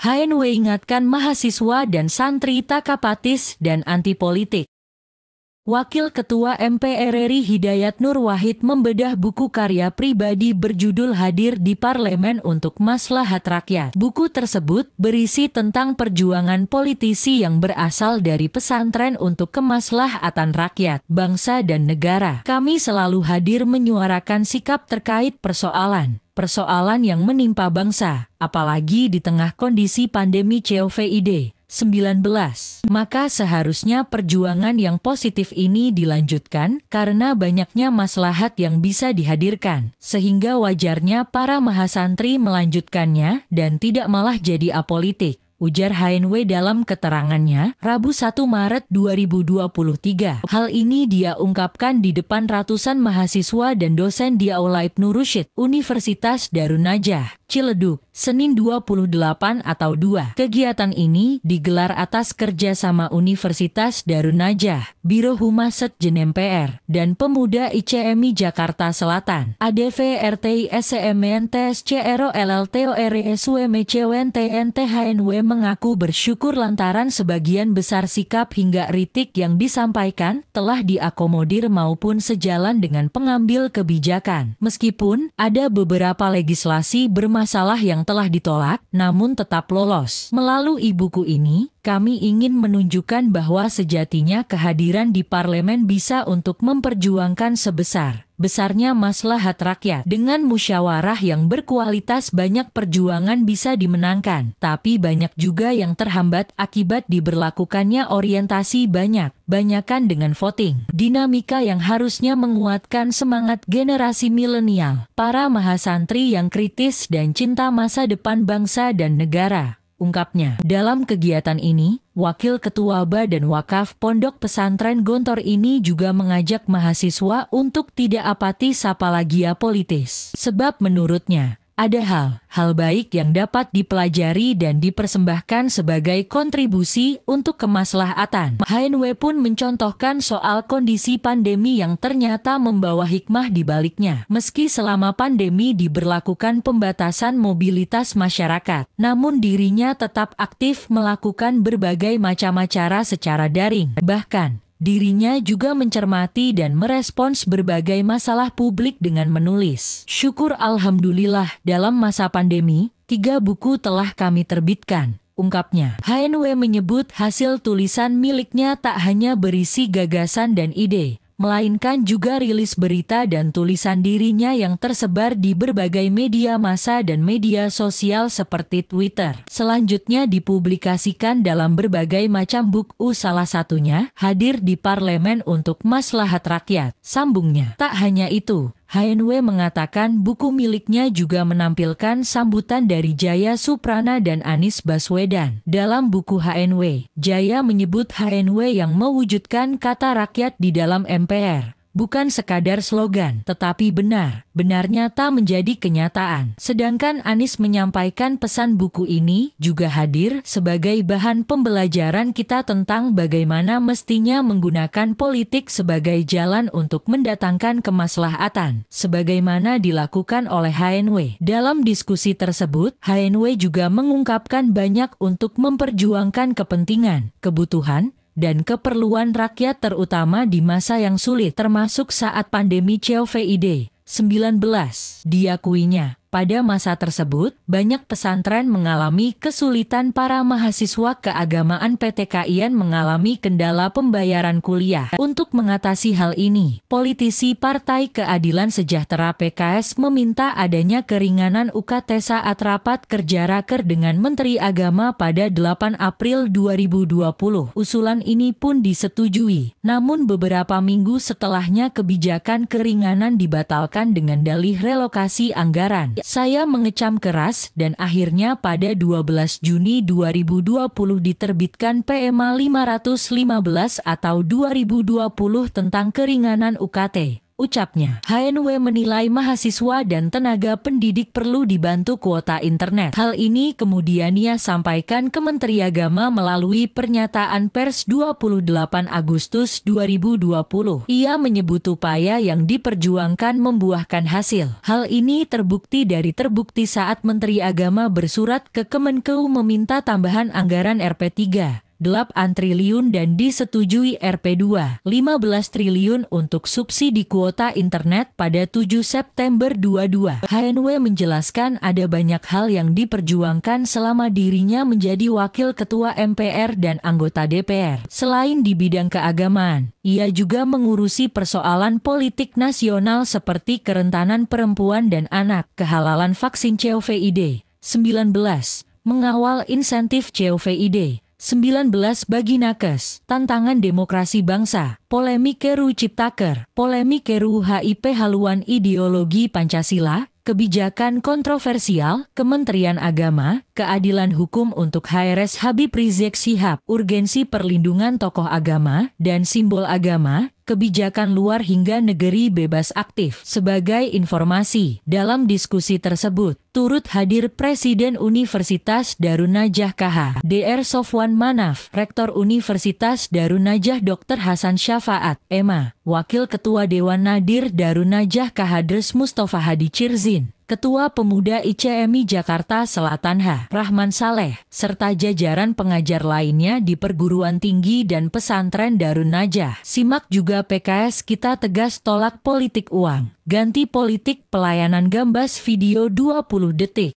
HNW ingatkan mahasiswa dan santri tak apatis dan anti politik. Wakil Ketua MPR RI Hidayat Nur Wahid membedah buku karya pribadi berjudul Hadir di Parlemen untuk Maslahat Rakyat. Buku tersebut berisi tentang perjuangan politisi yang berasal dari pesantren untuk kemaslahatan rakyat, bangsa dan negara. Kami selalu hadir menyuarakan sikap terkait persoalan yang menimpa bangsa, apalagi di tengah kondisi pandemi COVID-19. Maka seharusnya perjuangan yang positif ini dilanjutkan karena banyaknya maslahat yang bisa dihadirkan, sehingga wajarnya para mahasantri melanjutkannya dan tidak malah jadi apolitik, ujar HNW dalam keterangannya, Rabu 1 Maret 2023. Hal ini dia ungkapkan di depan ratusan mahasiswa dan dosen di Aula Ibnu Rushd, Universitas Darun Najah, Ciledug, Senin 28 atau 2. Kegiatan ini digelar atas kerjasama Universitas Darun Najah, Biro Humas Sekjen MPR, dan Pemuda ICMI Jakarta Selatan, ADV RTI SCMNT SCRO LLTO RSUMCWNTNT. HNW mengaku bersyukur lantaran sebagian besar sikap hingga kritik yang disampaikan telah diakomodir maupun sejalan dengan pengambil kebijakan. Meskipun ada beberapa legislasi bermasalah yang telah ditolak, namun tetap lolos. Melalui buku ini, kami ingin menunjukkan bahwa sejatinya kehadiran di parlemen bisa untuk memperjuangkan sebesar-besarnya maslahat rakyat. Dengan musyawarah yang berkualitas banyak perjuangan bisa dimenangkan, tapi banyak juga yang terhambat akibat diberlakukannya orientasi banyakan dengan voting. Dinamika yang harusnya menguatkan semangat generasi milenial, para mahasantri yang kritis dan cinta masa depan bangsa dan negara, ungkapnya. Dalam kegiatan ini, Wakil Ketua Badan Wakaf Pondok Pesantren Gontor ini juga mengajak mahasiswa untuk tidak apatis apalagi apolitis. Sebab menurutnya, ada hal baik yang dapat dipelajari dan dipersembahkan sebagai kontribusi untuk kemaslahatan. HNW pun mencontohkan soal kondisi pandemi yang ternyata membawa hikmah di baliknya. Meski selama pandemi diberlakukan pembatasan mobilitas masyarakat, namun dirinya tetap aktif melakukan berbagai macam acara secara daring. Bahkan, dirinya juga mencermati dan merespons berbagai masalah publik dengan menulis, "Syukur Alhamdulillah, dalam masa pandemi, 3 buku telah kami terbitkan," ungkapnya. HNW menyebut hasil tulisan miliknya tak hanya berisi gagasan dan ide, melainkan juga rilis berita dan tulisan dirinya yang tersebar di berbagai media massa dan media sosial seperti Twitter. Selanjutnya dipublikasikan dalam berbagai macam buku, salah satunya Hadir di Parlemen untuk Maslahat Rakyat, sambungnya. Tak hanya itu, HNW mengatakan buku miliknya juga menampilkan sambutan dari Jaya Suprana dan Anies Baswedan. Dalam buku HNW, Jaya menyebut HNW yang mewujudkan kata rakyat di dalam MPR bukan sekadar slogan, tetapi benar-benar nyata menjadi kenyataan. Sedangkan Anies menyampaikan pesan buku ini juga hadir sebagai bahan pembelajaran kita tentang bagaimana mestinya menggunakan politik sebagai jalan untuk mendatangkan kemaslahatan, sebagaimana dilakukan oleh HNW. Dalam diskusi tersebut, HNW juga mengungkapkan banyak untuk memperjuangkan kepentingan, kebutuhan, dan keperluan rakyat terutama di masa yang sulit termasuk saat pandemi COVID-19. Diakuinya, pada masa tersebut, banyak pesantren mengalami kesulitan. Para mahasiswa keagamaan PTKIN mengalami kendala pembayaran kuliah. Untuk mengatasi hal ini, politisi Partai Keadilan Sejahtera PKS meminta adanya keringanan UKT saat rapat kerja Raker dengan Menteri Agama pada 8 April 2020. Usulan ini pun disetujui, namun beberapa minggu setelahnya kebijakan keringanan dibatalkan dengan dalih relokasi anggaran. Saya mengecam keras dan akhirnya pada 12 Juni 2020 diterbitkan PMA 515 atau 2020 tentang keringanan UKT, ucapnya. HNW menilai mahasiswa dan tenaga pendidik perlu dibantu kuota internet. Hal ini kemudian ia sampaikan ke Menteri Agama melalui pernyataan pers 28 Agustus 2020. Ia menyebut upaya yang diperjuangkan membuahkan hasil. Hal ini terbukti saat Menteri Agama bersurat ke Kemenkeu meminta tambahan anggaran Rp3 8 triliun dan disetujui Rp2 15 triliun untuk subsidi kuota internet pada 7 September 22. HNW menjelaskan ada banyak hal yang diperjuangkan selama dirinya menjadi wakil ketua MPR dan anggota DPR. Selain di bidang keagamaan, ia juga mengurusi persoalan politik nasional seperti kerentanan perempuan dan anak, kehalalan vaksin COVID-19, mengawal insentif COVID-19, 19 bagi nakes, tantangan demokrasi bangsa, polemik RUU Ciptaker, polemik RUU HIP haluan ideologi Pancasila, kebijakan kontroversial, Kementerian Agama, keadilan hukum untuk HRS Habib Rizik Syihab, urgensi perlindungan tokoh agama dan simbol agama, kebijakan luar hingga negeri bebas aktif. Sebagai informasi, dalam diskusi tersebut, turut hadir Presiden Universitas Darun Najah KH, Dr. Sofwan Manaf, Rektor Universitas Darun Najah Dr. Hasan Syafaat, EMA, Wakil Ketua Dewan Nadir Darun Najah KH Drs Mustafa Hadi Cirzin, Ketua Pemuda ICMI Jakarta Selatan H. Rahman Saleh, serta jajaran pengajar lainnya di perguruan tinggi dan pesantren Darun Najah. Simak juga PKS Kita Tegas Tolak Politik Uang, Ganti Politik Pelayanan Gambas video 20 detik.